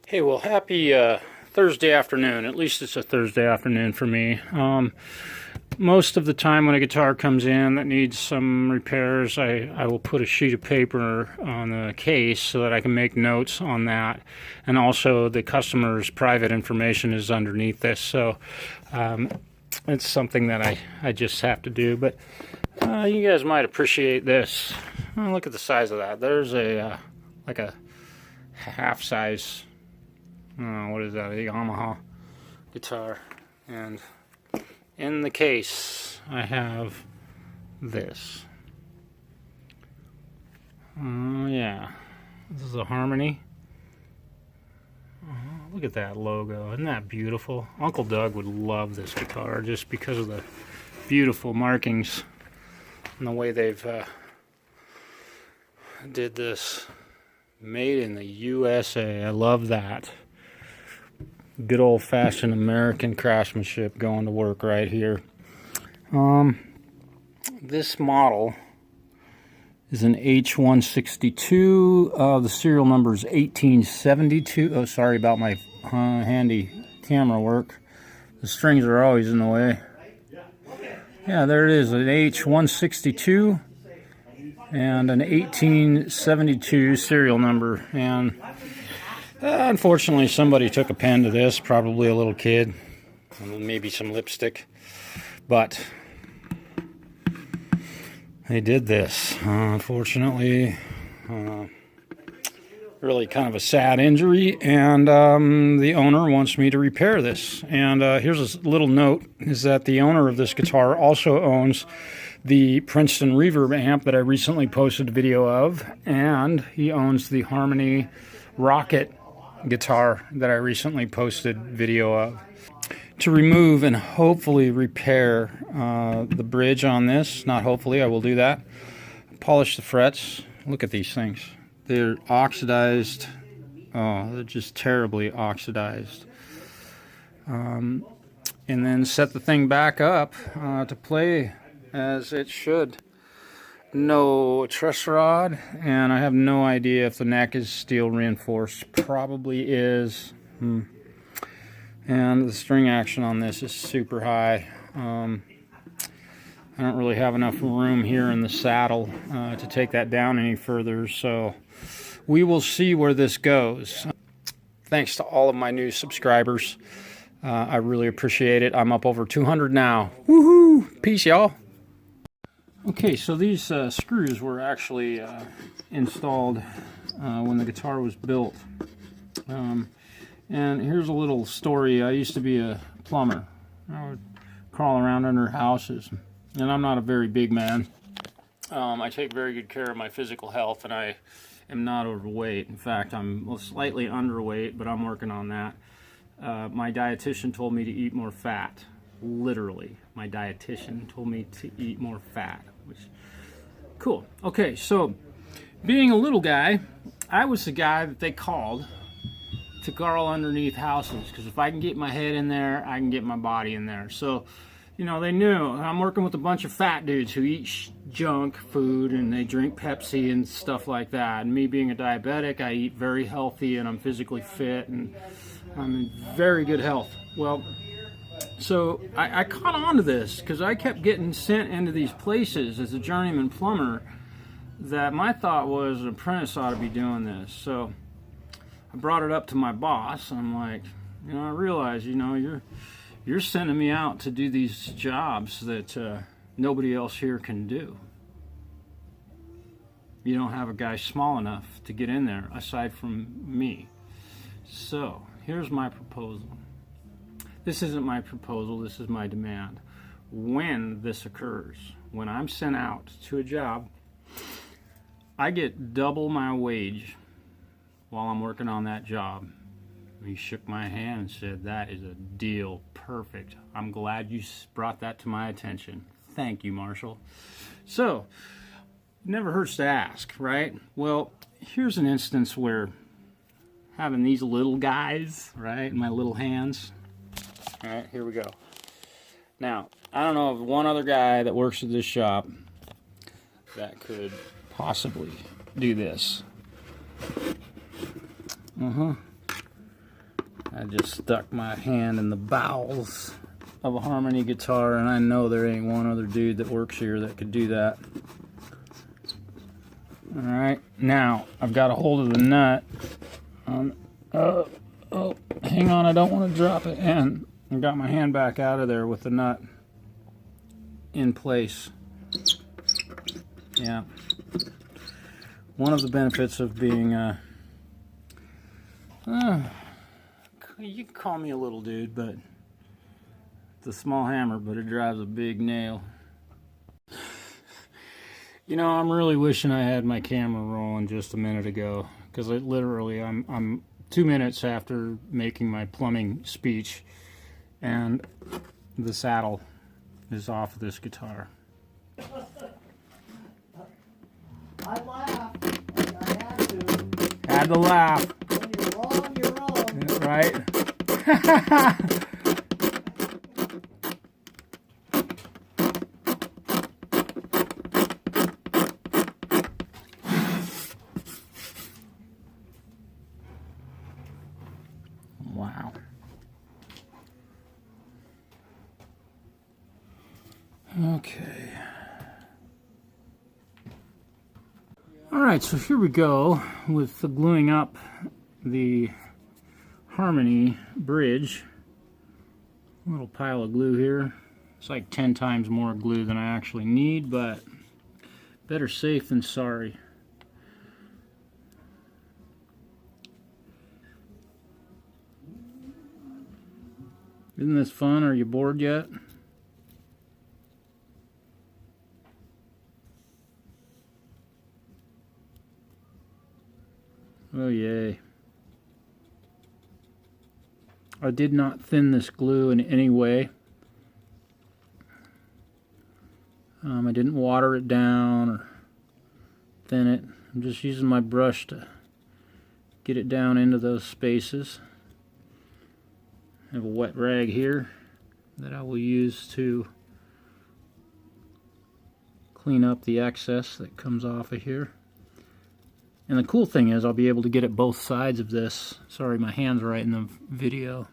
Hey, well, happy Thursday afternoon. At least it's a Thursday afternoon for me. Most of the time when a guitar comes in that needs some repairs, I will put a sheet of paper on the case so that I can make notes on that. And also the customer's private information is underneath this. So it's something that I just have to do. But you guys might appreciate this. Oh, look at the size of that. There's a like a half size. What is that? A Yamaha guitar. And in the case, I have this. Yeah. This is a Harmony. Look at that logo. Isn't that beautiful? Uncle Doug would love this guitar just because of the beautiful markings and the way they've did this. Made in the USA. I love that. Good old-fashioned American craftsmanship going to work right here. This model is an H162. The serial number is 1872. Oh, sorry about my handy camera work. The strings are always in the way. Yeah, there it is, an H162 and an 1872 serial number. And unfortunately, somebody took a pen to this, probably a little kid, maybe some lipstick, but they did this. Unfortunately, really kind of a sad injury, and the owner wants me to repair this. And here's a little note, is that the owner of this guitar also owns the Princeton Reverb amp that I recently posted a video of, and he owns the Harmony Rocket guitar that I recently posted video of. To remove and hopefully repair the bridge on this, not hopefully, I will do that. Polish the frets. Look at these things. They're oxidized. Oh, they're just terribly oxidized. And then set the thing back up to play as it should. No truss rod, and I have no idea if the neck is steel reinforced. Probably is. And the string action on this is super high. I don't really have enough room here in the saddle to take that down any further, so we will see where this goes. Thanks to all of my new subscribers. I really appreciate it. I'm up over 200 now. Woohoo! Peace, y'all. Okay, so these screws were actually installed when the guitar was built. And here's a little story. I used to be a plumber. I would crawl around under houses. And I'm not a very big man. I take very good care of my physical health, and I am not overweight. In fact, I'm slightly underweight, but I'm working on that. My dietitian told me to eat more fat. Literally, my dietitian told me to eat more fat, which cool. Okay, so being a little guy, I was the guy that they called to crawl underneath houses, because if I can get my head in there, I can get my body in there. So, you know, they knew I'm working with a bunch of fat dudes who eat junk food and they drink Pepsi and stuff like that. And me being a diabetic, I eat very healthy and I'm physically fit and I'm in very good health. Well, so I caught on to this because I kept getting sent into these places as a journeyman plumber that my thought was an apprentice ought to be doing this. So I brought it up to my boss and I'm like, you know, I realize, you know, you're sending me out to do these jobs that nobody else here can do. You don't have a guy small enough to get in there aside from me. So here's my proposal. This isn't my proposal, this is my demand. When this occurs, when I'm sent out to a job, I get double my wage while I'm working on that job. He shook my hand and said, that is a deal. Perfect. I'm glad you brought that to my attention. Thank you, Marshall. So, never hurts to ask, right? Well, here's an instance where having these little guys, right, in my little hands. All right, here we go. Now, I don't know of one other guy that works at this shop that could possibly do this. I just stuck my hand in the bowels of a harmony guitar, and I know there ain't one other dude that works here that could do that. Alright, now I've got a hold of the nut. Oh, hang on, I don't want to drop it. And I got my hand back out of there with the nut in place. Yeah. One of the benefits of being you can call me a little dude, but it's a small hammer, but it drives a big nail. You know, I'm really wishing I had my camera rolling just a minute ago, because literally I'm 2 minutes after making my plumbing speech, and the saddle is off of this guitar. I laughed. I had to. Had to laugh. When you're wrong, you're wrong. Right? Wow. Okay. Alright, so here we go with the gluing up the harmony bridge. A little pile of glue here. It's like 10 times more glue than I actually need, but better safe than sorry. Isn't this fun? Are you bored yet? Oh yay. I did not thin this glue in any way. I didn't water it down or thin it. I'm just using my brush to get it down into those spaces. I have a wet rag here that I will use to clean up the excess that comes off of here. And the cool thing is I'll be able to get at both sides of this. Sorry, my hand's right in the video.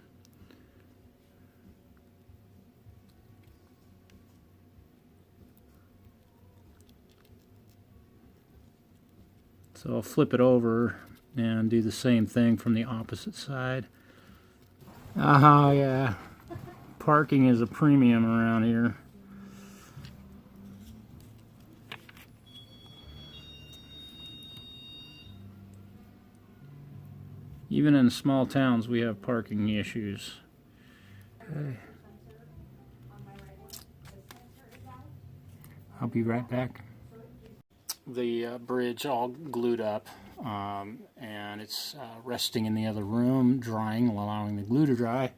So I'll flip it over and do the same thing from the opposite side. Ah, yeah. Parking is a premium around here. Even in small towns, we have parking issues. Okay. I'll be right back. The bridge all glued up, and it's resting in the other room, drying, allowing the glue to dry.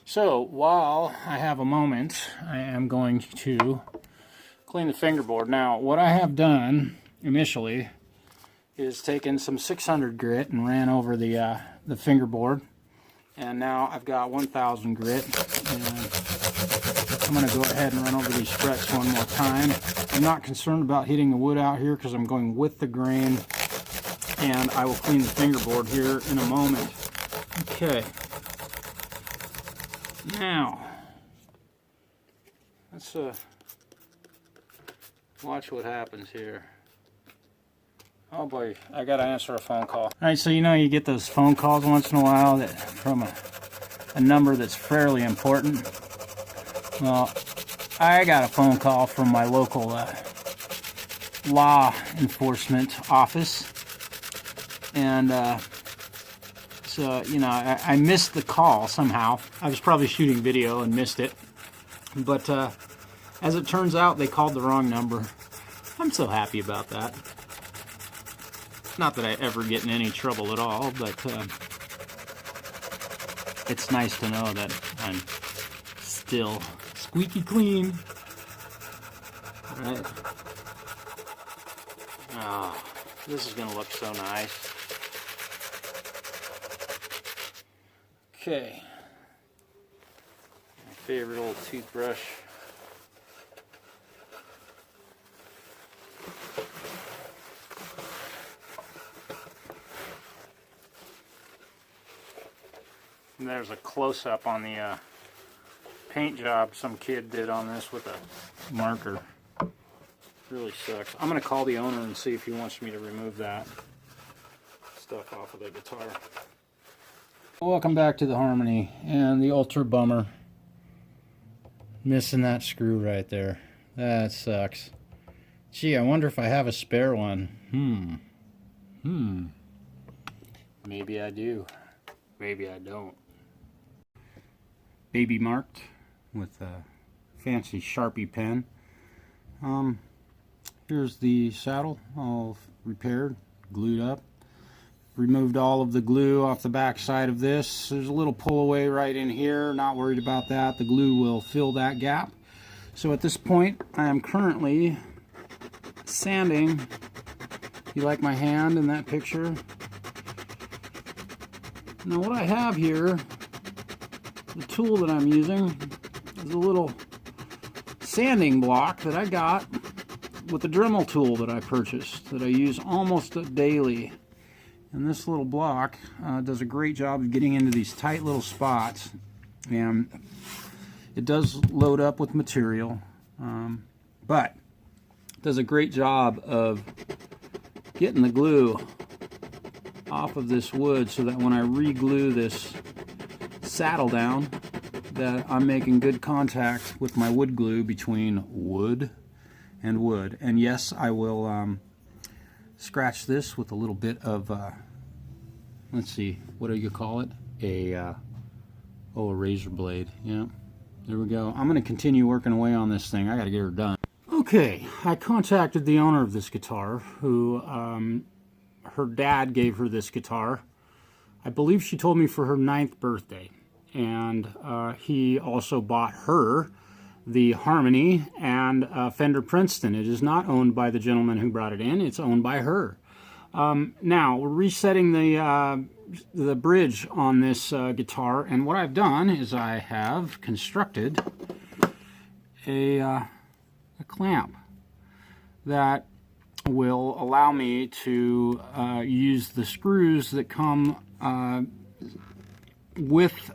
So while I have a moment, I am going to clean the fingerboard. Now, what I have done initially is taken some 600 grit and ran over the fingerboard, and now I've got 1000 grit, and I'm going to go ahead and run over these frets one more time. I'm not concerned about hitting the wood out here because I'm going with the grain, and I will clean the fingerboard here in a moment. Okay, now let's watch what happens here. Oh boy, I gotta answer a phone call. Alright, so you know you get those phone calls once in a while that from a number that's fairly important. Well, I got a phone call from my local law enforcement office, and so, you know, I missed the call somehow. I was probably shooting video and missed it, but as it turns out, they called the wrong number. I'm so happy about that. Not that I ever get in any trouble at all, but it's nice to know that I'm still squeaky clean. All right. Oh, this is going to look so nice. Okay. My favorite old toothbrush. And there's a close-up on the paint job some kid did on this with a marker. Really sucks. I'm going to call the owner and see if he wants me to remove that stuff off of the guitar. Welcome back to the Harmony, and the Ultra Bummer. Missing that screw right there. That sucks. Gee, I wonder if I have a spare one. Maybe I do. Maybe I don't. Baby marked with a fancy Sharpie pen. Here's the saddle, all repaired, glued up. Removed all of the glue off the back side of this. There's a little pull away right in here. Not worried about that. The glue will fill that gap. So at this point, I am currently sanding. You like my hand in that picture? Now what I have here, the tool that I'm using, is a little sanding block that I got with the Dremel tool that I purchased, that I use almost daily. And this little block does a great job of getting into these tight little spots, and it does load up with material, but it does a great job of getting the glue off of this wood so that when I re-glue this saddle down, that I'm making good contact with my wood glue between wood and wood. And yes, I will scratch this with a little bit of let's see, what do you call it? A razor blade. Yeah, there we go. I'm going to continue working away on this thing. I got to get her done. Okay, I contacted the owner of this guitar, who her dad gave her this guitar. I believe she told me for her 9th birthday, and he also bought her the Harmony and Fender Princeton. It is not owned by the gentleman who brought it in. It's owned by her. Now we're resetting the bridge on this guitar, and what I've done is I have constructed a clamp that will allow me to use the screws that come with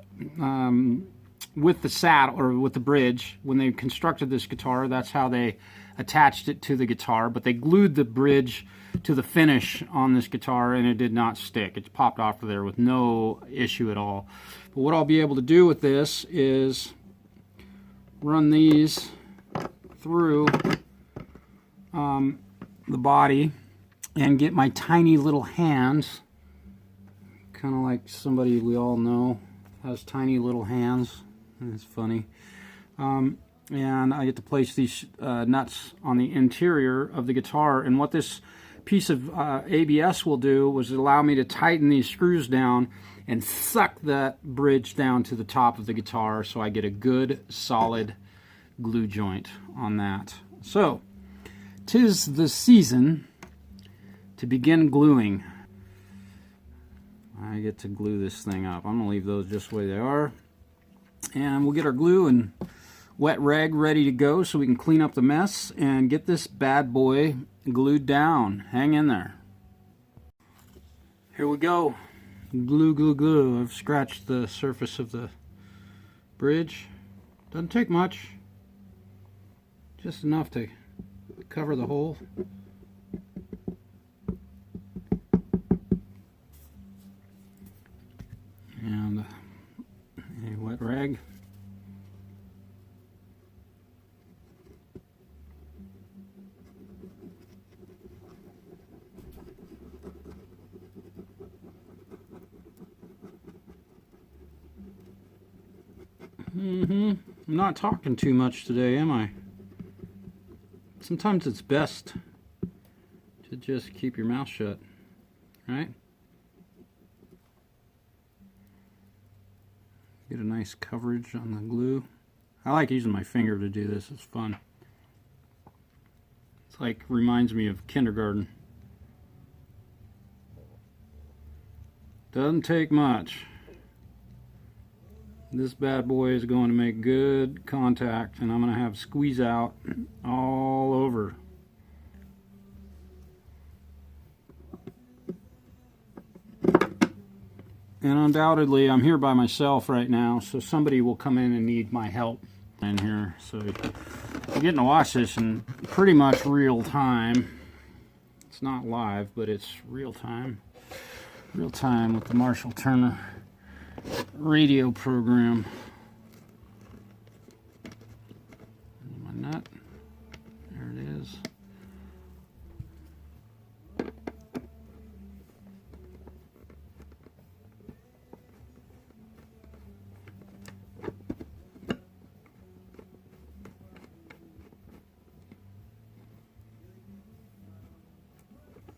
the saddle, or with the bridge. When they constructed this guitar, that's how they attached it to the guitar, but they glued the bridge to the finish on this guitar, and it did not stick. It popped off of there with no issue at all. But what I'll be able to do with this is run these through the body and get my tiny little hands, kind of like somebody we all know has tiny little hands. It's funny. And I get to place these nuts on the interior of the guitar, and what this piece of ABS will do was allow me to tighten these screws down and suck that bridge down to the top of the guitar, so I get a good solid glue joint on that. So 'tis the season to begin gluing. I get to glue this thing up. I'm gonna leave those just the way they are, and we'll get our glue and wet rag ready to go so we can clean up the mess and get this bad boy glued down. Hang in there. Here we go. Glue, glue, glue. I've scratched the surface of the bridge. Doesn't take much. Just enough to cover the hole. And a wet rag. I'm not talking too much today, am I? Sometimes it's best to just keep your mouth shut, right? Get a nice coverage on the glue. I like using my finger to do this, it's fun. It's like, reminds me of kindergarten. Doesn't take much. This bad boy is going to make good contact, and I'm going to have squeeze out all over. And undoubtedly, I'm here by myself right now, so somebody will come in and need my help in here. So you're getting to watch this in pretty much real time. It's not live, but it's real time. Real time with the Marshall Turner radio program. My nut. There it is.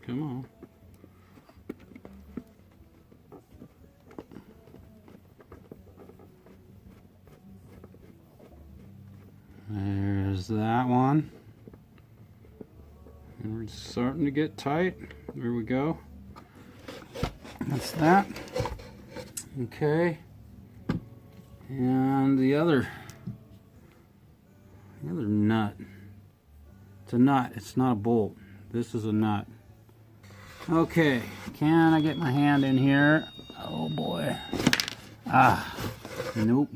Come on. There's that one. And we're starting to get tight. There we go. That's that. Okay. And the other nut. It's a nut. It's not a bolt. This is a nut. Okay, can I get my hand in here? Oh boy. Ah, nope.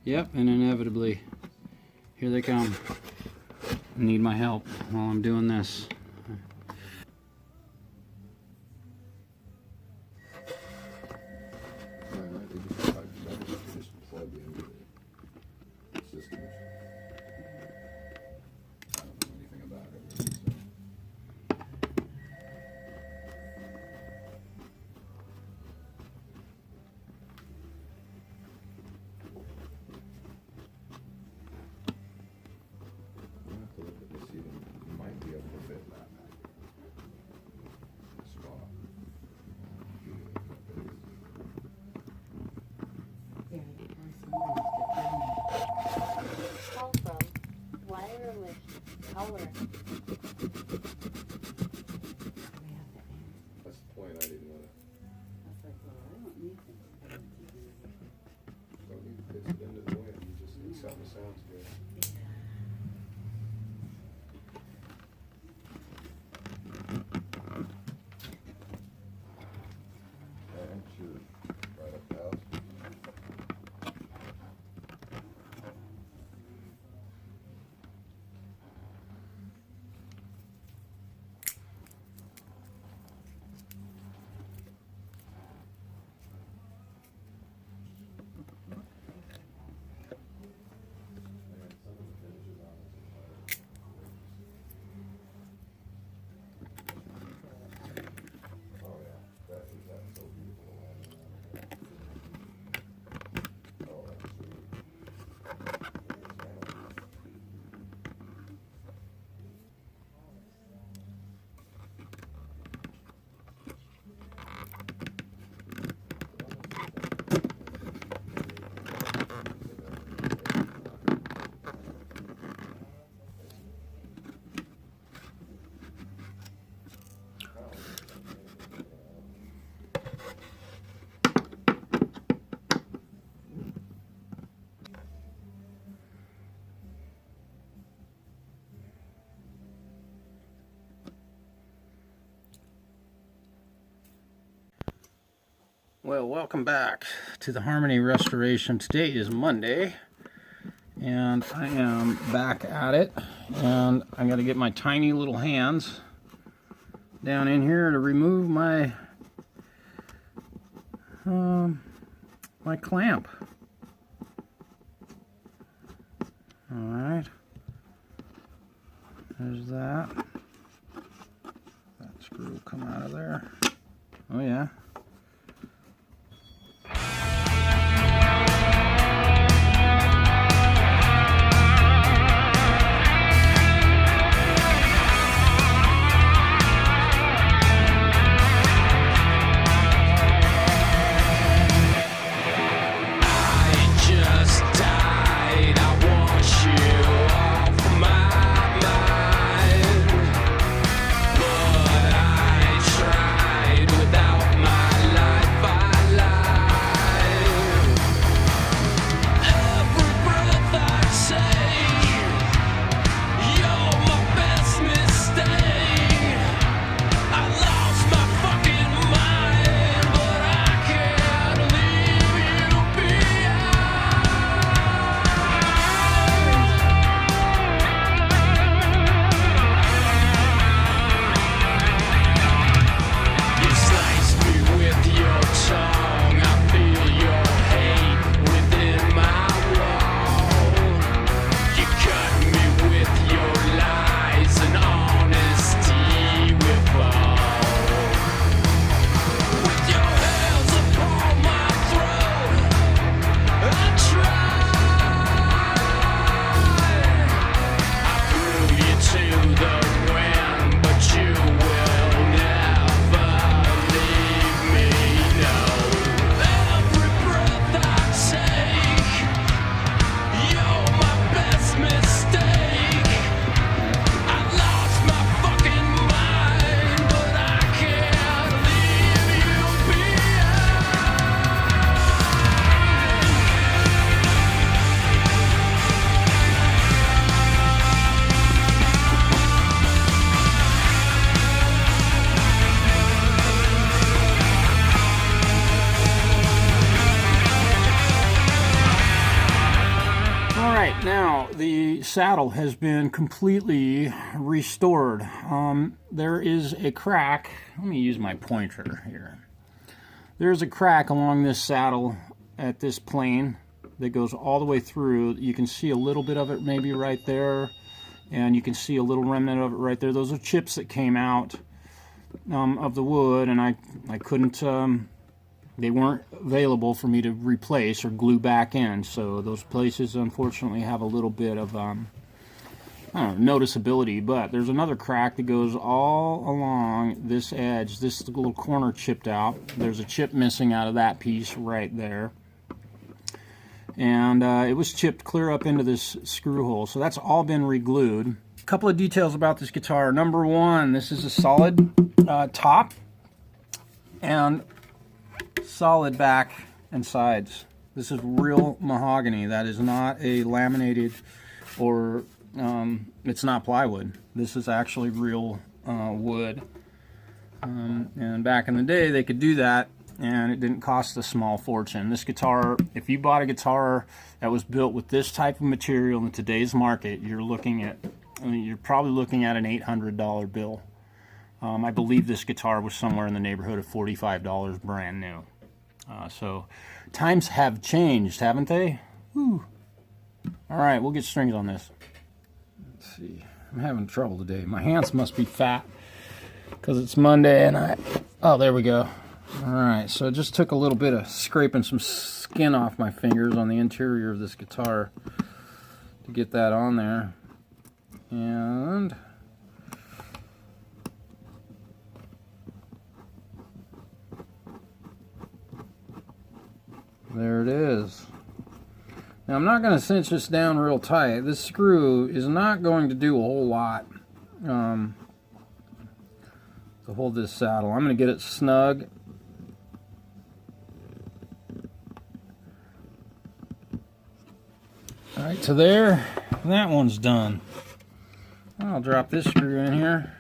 Yep, and inevitably, here they come. Need my help while I'm doing this. Also, wireless power. That's the point. I didn't want to. Don't need to pitch it into the wind. You just need something that sounds good. I'm sure. Right up the house. Well, welcome back to the Harmony Restoration. Today is Monday, and I am back at it, and I got to get my tiny little hands down in here to remove my my clamp. All right, there's that. That screw will come out of there. Oh yeah. Without my the saddle has been completely restored. There is a crack. Let me use my pointer here. There's a crack along this saddle at this plane that goes all the way through. You can see a little bit of it maybe right there, and you can see a little remnant of it right there. Those are chips that came out of the wood, and I couldn't, they weren't available for me to replace or glue back in, so those places unfortunately have a little bit of I don't know, noticeability. But there's another crack that goes all along this edge. This little corner chipped out. There's a chip missing out of that piece right there, and it was chipped clear up into this screw hole, so that's all been re-glued. A couple of details about this guitar. Number one, this is a solid top and solid back and sides. This is real mahogany. That is not a laminated or it's not plywood. This is actually real wood. And back in the day they could do that and it didn't cost a small fortune. This guitar, if you bought a guitar that was built with this type of material in today's market, you're probably looking at an $800 bill. I believe this guitar was somewhere in the neighborhood of $45 brand new. So times have changed, haven't they? Whew. All right, we'll get strings on this. Let's see. I'm having trouble today. My hands must be fat because it's Monday and oh, there we go. All right, so it just took a little bit of scraping some skin off my fingers on the interior of this guitar to get that on there. And there it is. Now I'm not going to cinch this down real tight. This screw is not going to do a whole lot to hold this saddle. I'm going to get it snug. All right, to there. That one's done. I'll drop this screw in here.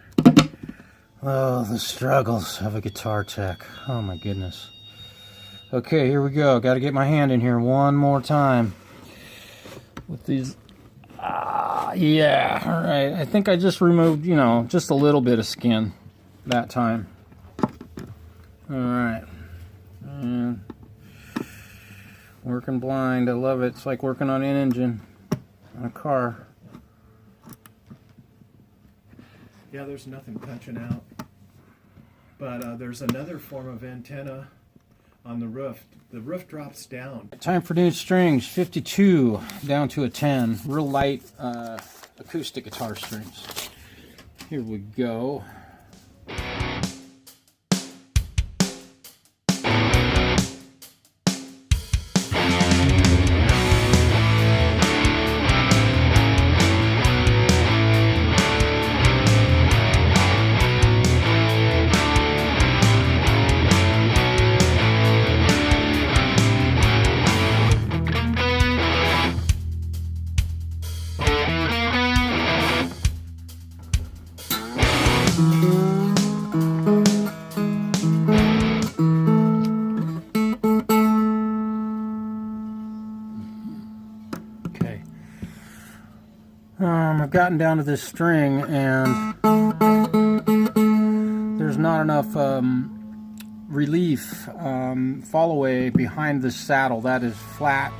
Oh, the struggles of a guitar tech. Oh my goodness. Okay, here we go. Got to get my hand in here one more time with these. Yeah, all right. I think I just removed, just a little bit of skin that time. All right. And working blind. I love it. It's like working on an engine on a car. Yeah, there's nothing punching out. But there's another form of antenna on the roof. The roof drops down. Time for new strings. 52 down to a 10. Real light acoustic guitar strings. Here we go. I've gotten down to this string and there's not enough relief fall away behind the saddle. That is flat.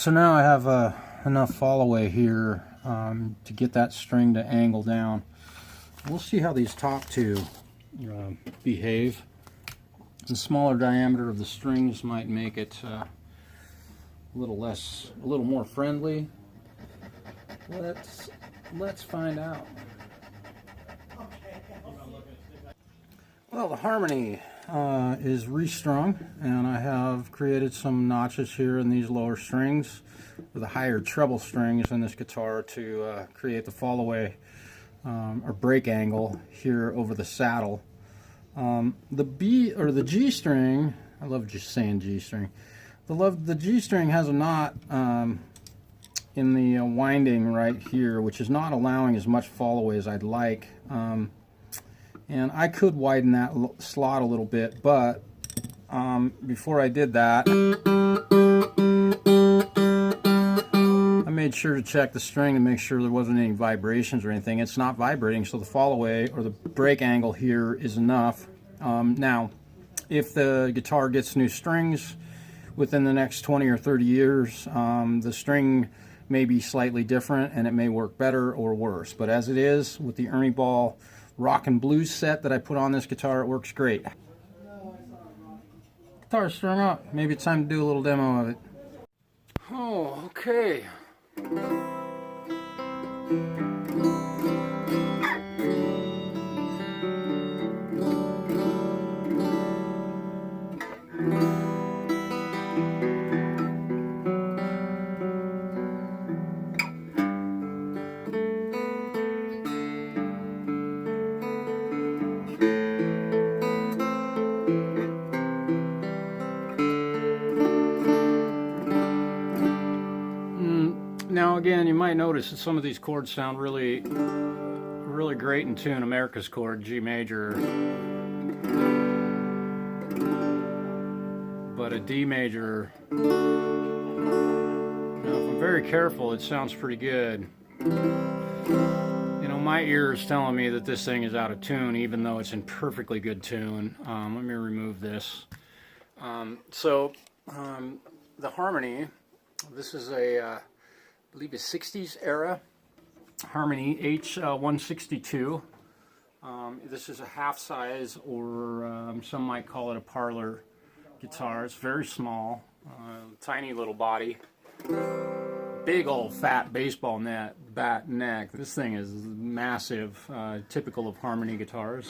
So now I have enough fall away here to get that string to angle down. We'll see how these top two behave. The smaller diameter of the strings might make it a little more friendly. Let's find out. Well, the harmony is restrung, and I have created some notches here in these lower strings with the higher treble strings in this guitar to create the fall away or break angle here over the saddle. The B or the G string, I love just saying G string. The G string has a knot in the winding right here, which is not allowing as much fall away as I'd like. And I could widen that slot a little bit, but before I did that, I made sure to check the string to make sure there wasn't any vibrations or anything. It's not vibrating, so the fall away or the break angle here is enough. Now, if the guitar gets new strings within the next 20 or 30 years, the string may be slightly different and it may work better or worse. But as it is, with the Ernie Ball rock and blues set that I put on this guitar, it works great. Guitar's strung up. Maybe it's time to do a little demo of it. Oh, okay. Now again, you might notice that some of these chords sound really great in tune. America's chord, G major, but a D major, now if I'm very careful, it sounds pretty good. You know, my ear is telling me that this thing is out of tune, even though it's in perfectly good tune. Let me remove this. The harmony, this is a I believe a 60s era Harmony H162. This is a half size, or some might call it a parlor guitar. It's very small, tiny little body, big old fat baseball bat neck. This thing is massive, typical of Harmony guitars,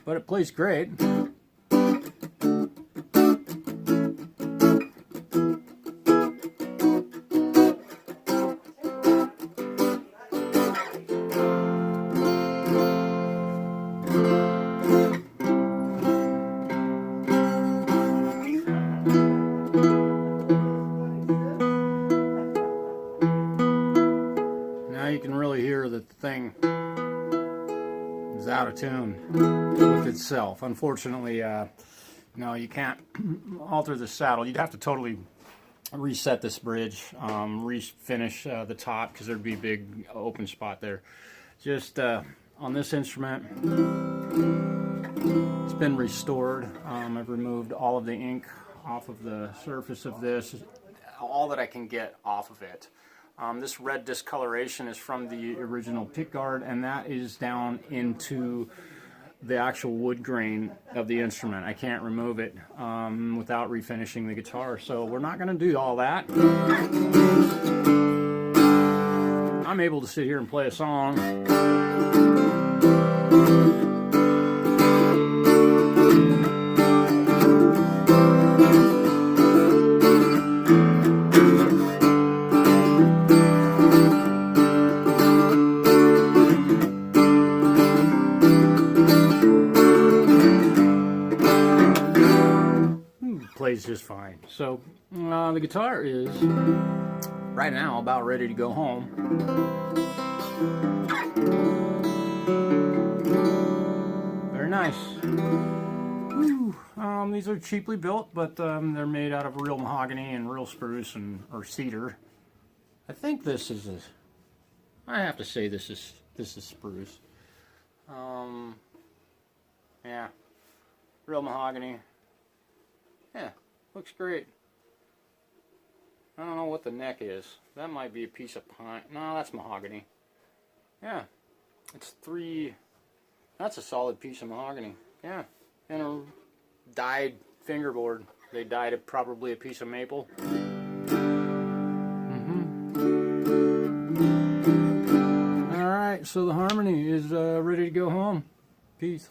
but it plays great. You can really hear that the thing is out of tune with itself. Unfortunately, no, you can't alter the saddle. You'd have to totally reset this bridge, refinish the top, because there'd be a big open spot there. Just on this instrument, it's been restored. I've removed all of the ink off of the surface of this, all that I can get off of it. This red discoloration is from the original pickguard, and that is down into the actual wood grain of the instrument. I can't remove it without refinishing the guitar, so we're not going to do all that. I'm able to sit here and play a song. Plays just fine. So the guitar is right now about ready to go home. Very nice. These are cheaply built, but they're made out of real mahogany and real spruce or cedar. I think this is I have to say this is spruce. Yeah, real mahogany. Yeah, looks great. I don't know what the neck is. That might be a piece of pine. No, that's mahogany. Yeah, it's 3. That's a solid piece of mahogany. Yeah, and a dyed fingerboard. They dyed it probably a piece of maple. All right, so the Harmony is ready to go home. Peace.